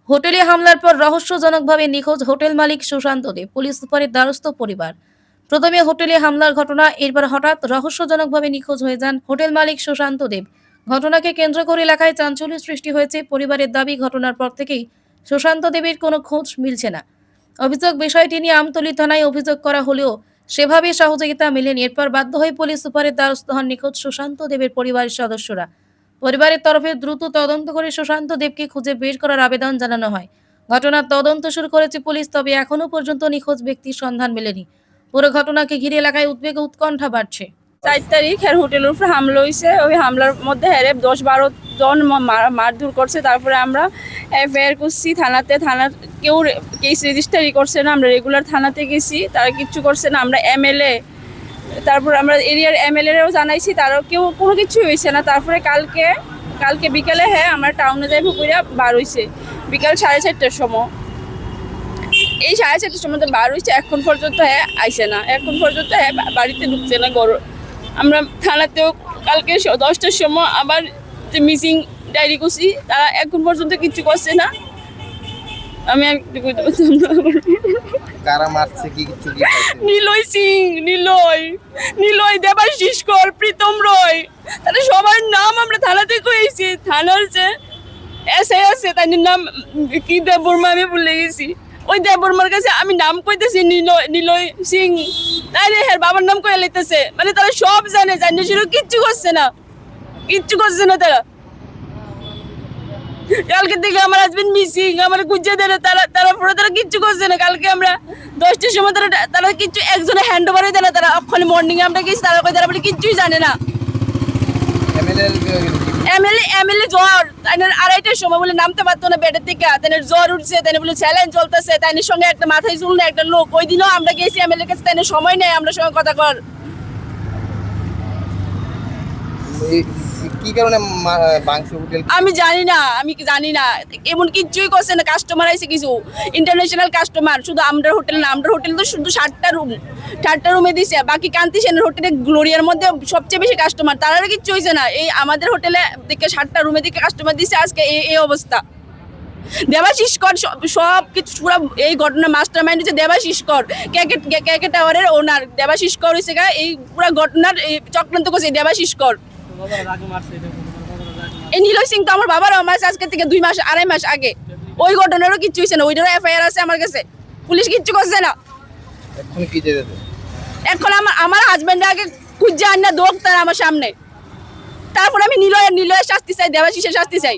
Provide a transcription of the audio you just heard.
হোটেলে হামলার পর রহস্যজনকভাবে নিখোঁজ হোটেল মালিক সুশান্ত দেব, পুলিশ সুপারের দ্বারস্থ পরিবার। প্রথমে হোটেলে হামলার ঘটনা, এরপর হঠাৎ রহস্যজনকভাবে নিখোঁজ হয়ে যান হোটেল মালিক সুশান্ত দেব। ঘটনাকে কেন্দ্র করে এলাকায় চাঞ্চল্য সৃষ্টি হয়েছে। পরিবারের দাবি, ঘটনার পর থেকেই সুশান্ত দেবের কোনো খোঁজ মিলছে না। অভিযোগ, বিষয়টি নিয়ে আমতলী থানায় অভিযোগ করা হলেও সেভাবে সহযোগিতা মেলেনি। এরপর বাধ্য হয়ে পুলিশ সুপারের দ্বারস্থ হন নিখোঁজ সুশান্ত দেবের পরিবারের সদস্যরা। পরিবারের তরফে দ্রুত তদন্ত করে সুশান্ত দেবকে খুঁজে বের করার আবেদন জানানো হয়। ঘটনার তদন্ত শুরু করেছে পুলিশ, তবে এখনো পর্যন্ত নিখোঁজ ব্যক্তির সন্ধান মেলেনি। পুরো ঘটনাকে ঘিরে এলাকায় উদ্বেগ ও উৎকণ্ঠা বাড়ছে। 4 তারিখ হোটেলের উপরে হামলা হয়েছে। ওই হামলার মধ্যে 10-12 জন মারধর করছে। তারপরে আমরা এফআইআর করছি থানাতে। থানার কেউ কেস রেজিস্টারই করছে না। আমরা রেগুলার থানাতে গেছি, তারা কিচ্ছু করছে না। আমরা এমএলএ, তারপর আমরা এরিয়ার এমএলএরাও জানাইছি, তারাও কেউ কোনো কিছুই হয়েছে না। তারপরে কালকে বিকালে আমরা টাউনে যাই পুকুরিয়া বার হয়েছে বিকাল 4:30টার সময়। এই 4:30টার সময় বার হয়েছে, এখন পর্যন্ত আইসে না। এখন পর্যন্ত বাড়িতে ঢুকছে না। আমরা থানাতেও কালকে 10টার সময় আবার মিসিং ডায়েরি করছি, তারা এখন পর্যন্ত কিছু করছে না। আমি একটু কইতে পারতাম না। কারা মারছে কি কিছু কি পাইছেন? নিলয় সিং, নিলয় দেবাশিস কর, প্রীতম রয়, তাদের সবার নাম আমরা থানাতে কইছি। থানার যে এসআই আছে, তার নাম কি দেববর্মা, আমি ভুলে গেছি। ওই দেববর্মার কাছে আমি নাম কইতেছি নিলয় সিং, তাই হ্যাঁ বাবার নাম কয়ে লাইতেছে। মানে তারা সব জানে শুধু কিচ্ছু করছে না, তারা। কালকে থেকে আমার হাজবেন্ড মিসিং, আমার খুঁজে দেয় না তারা কিচ্ছু করছে না। কালকে আমরা 10টার সময় তারা কিচ্ছু একজনে হ্যান্ড ওভারই দেয় না। তারা ওখানে মর্নিং আমরা গেছি, তারা কই তারা বলে কিচ্ছুই জানে না। এমএলএ জ্বর, তাই 2:30টার সময় বলে নামতে পারতো না বেডের থেকে। তাই জ্বর উঠছে, তাই বলে স্যালাইন চলতেছে। তাই সঙ্গে একটা মাথায় চুল না একটা লোক। ওই দিনও আমরা গেছি এমএলএ কাছে, তাই সময় নেই আমরা সঙ্গে কথা কর। কি কারণে বাংশু হোটেল? আমি জানি না, এমন কিছুই করছে না। কাস্টমার আইছে কিছু ইন্টারন্যাশনাল কাস্টমার, শুধু আমরা হোটেল না। আমরা হোটেল তো শুধু 7টা রুমে দিছে। বাকি কান্তি সেনের হোটেলে গ্লোরিয়ার মধ্যে সবচেয়ে বেশি কাস্টমার, তারারও কিচ্ছু হয়েছে না। এই আমাদের হোটেলে দিকে 7টা রুমে দিকে কাস্টমার দিছে। আজকে এই অবস্থা। দেবাশিস কর সব কিছু পুরো এই ঘটনা মাস্টার মাইন্ড হচ্ছে দেবাশিস কর, কেকে টাওয়ারের ওনার। দেবাশিস কর হয়েছে এই পুরো ঘটনার চক্রান্ত করছে দেবাশিস কর। এই নিলয় সিং তো আমার বাবারও মাস আজকে থেকে 2-2.5 মাস আগে। ওই ঘটনারও কিচ্ছু হয়েছে না। ওইটারও এফআইআর আছে আমার কাছে, পুলিশ কিচ্ছু করছে না। এখন কি যেতে? এখন আমার হাজবেন্ড আগে খুঁজে আন না দোক তার আমার সামনে। তারপর আমি নিলয়ের শাস্তি চাই, দেবাশিসের শাস্তি চাই।